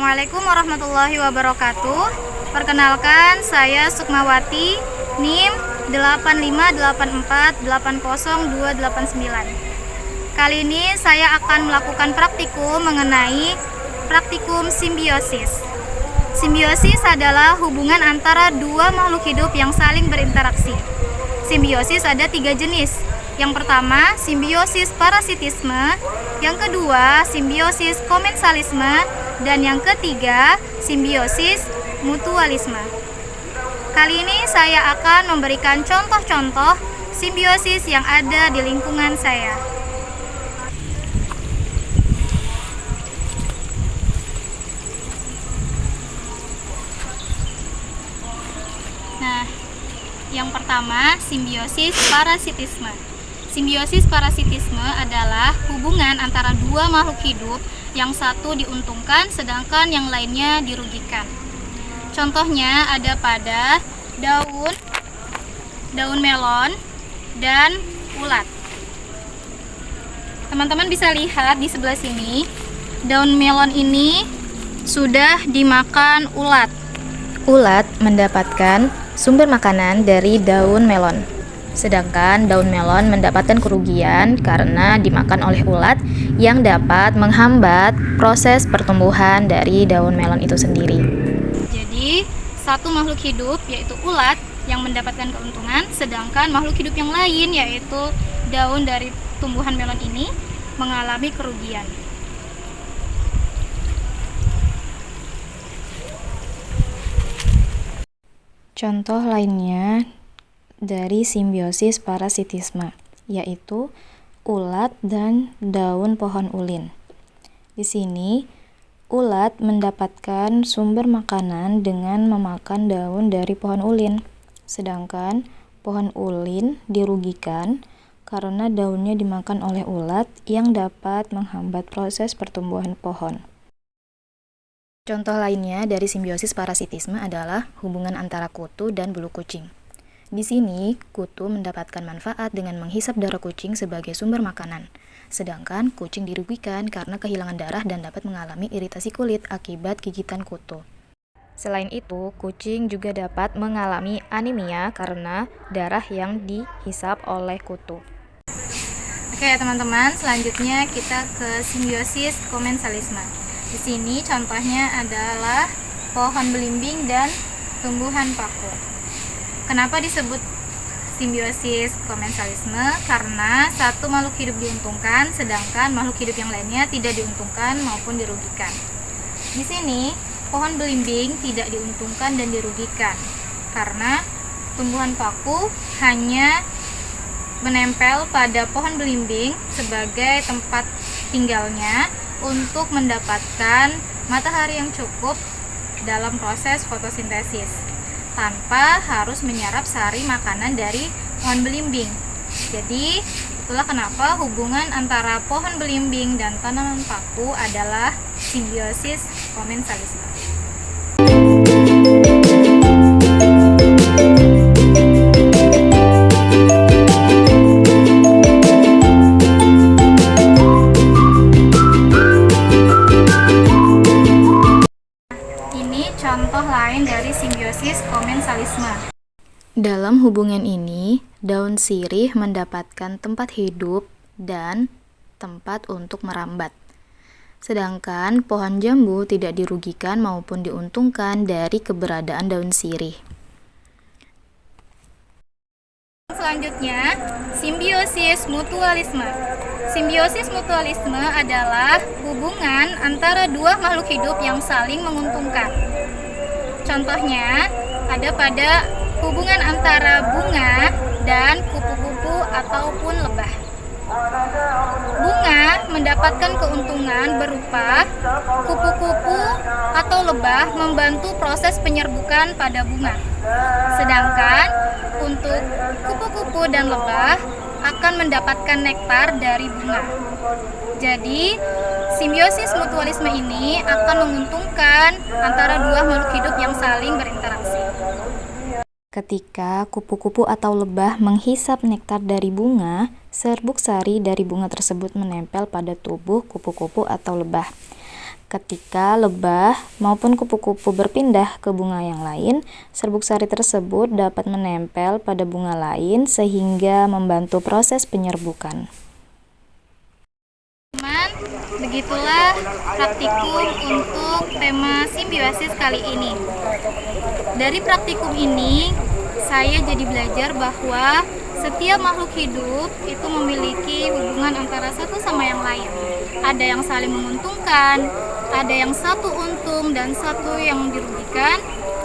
Assalamualaikum warahmatullahi wabarakatuh. Perkenalkan, saya Sukmawati, NIM 858480289. Kali ini saya akan melakukan praktikum mengenai praktikum simbiosis. Simbiosis adalah hubungan antara dua makhluk hidup yang saling berinteraksi. Simbiosis ada 3 jenis. Yang pertama, simbiosis parasitisme. Yang kedua, simbiosis komensalisme. Dan yang ketiga, simbiosis mutualisme. Kali ini saya akan memberikan contoh-contoh simbiosis yang ada di lingkungan saya. Nah, yang pertama, simbiosis parasitisme. Simbiosis parasitisme adalah hubungan antara dua makhluk hidup yang satu diuntungkan sedangkan yang lainnya dirugikan. Contohnya ada pada daun melon dan ulat. Teman-teman bisa lihat di sebelah sini, daun melon ini sudah dimakan ulat. Ulat mendapatkan sumber makanan dari daun melon. Sedangkan daun melon mendapatkan kerugian karena dimakan oleh ulat yang dapat menghambat proses pertumbuhan dari daun melon itu sendiri. Jadi, satu makhluk hidup yaitu ulat yang mendapatkan keuntungan, sedangkan makhluk hidup yang lain yaitu daun dari tumbuhan melon ini mengalami kerugian. Contoh lainnya dari simbiosis parasitisme, yaitu ulat dan daun pohon ulin. Di sini, ulat mendapatkan sumber makanan dengan memakan daun dari pohon ulin, sedangkan pohon ulin dirugikan karena daunnya dimakan oleh ulat yang dapat menghambat proses pertumbuhan pohon. Contoh lainnya dari simbiosis parasitisme adalah hubungan antara kutu dan bulu kucing. Di sini, kutu mendapatkan manfaat dengan menghisap darah kucing sebagai sumber makanan, sedangkan kucing dirugikan karena kehilangan darah dan dapat mengalami iritasi kulit akibat gigitan kutu. Selain itu, kucing juga dapat mengalami anemia karena darah yang dihisap oleh kutu. Oke, teman-teman, selanjutnya kita ke simbiosis komensalisme. Di sini contohnya adalah pohon belimbing dan tumbuhan paku. Kenapa disebut simbiosis komensalisme? Karena satu makhluk hidup diuntungkan, sedangkan makhluk hidup yang lainnya tidak diuntungkan maupun dirugikan. Di sini, pohon belimbing tidak diuntungkan dan dirugikan, karena tumbuhan paku hanya menempel pada pohon belimbing sebagai tempat tinggalnya untuk mendapatkan matahari yang cukup dalam proses fotosintesis, tanpa harus menyerap sari makanan dari pohon belimbing. Jadi, itulah kenapa hubungan antara pohon belimbing dan tanaman paku adalah simbiosis komensalisme. Ini contoh lain dari simbiosis komensalisme. Dalam hubungan ini, daun sirih mendapatkan tempat hidup dan tempat untuk merambat. Sedangkan pohon jambu tidak dirugikan maupun diuntungkan dari keberadaan daun sirih. Selanjutnya, simbiosis mutualisme. Simbiosis mutualisme adalah hubungan antara dua makhluk hidup yang saling menguntungkan. Contohnya, ada pada hubungan antara bunga dan kupu-kupu ataupun lebah. Bunga mendapatkan keuntungan berupa kupu-kupu atau lebah membantu proses penyerbukan pada bunga. Sedangkan untuk kupu-kupu dan lebah akan mendapatkan nektar dari bunga. Jadi, simbiosis mutualisme ini akan menguntungkan antara dua makhluk hidup yang saling berinteraksi. Ketika kupu-kupu atau lebah menghisap nektar dari bunga, serbuk sari dari bunga tersebut menempel pada tubuh kupu-kupu atau lebah. Ketika lebah maupun kupu-kupu berpindah ke bunga yang lain, serbuk sari tersebut dapat menempel pada bunga lain sehingga membantu proses penyerbukan. Teman, begitulah praktikum untuk tema simbiosis kali ini. Dari praktikum ini, saya jadi belajar bahwa setiap makhluk hidup itu memiliki hubungan antara satu sama yang lain. Ada yang saling menguntungkan, ada yang satu untung dan satu yang dirugikan,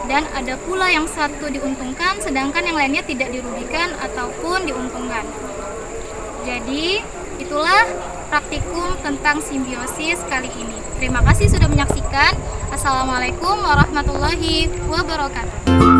dan ada pula yang satu diuntungkan sedangkan yang lainnya tidak dirugikan ataupun diuntungkan. Jadi, itulah praktikum tentang simbiosis kali ini. Terima kasih sudah menyaksikan. Assalamualaikum warahmatullahi wabarakatuh.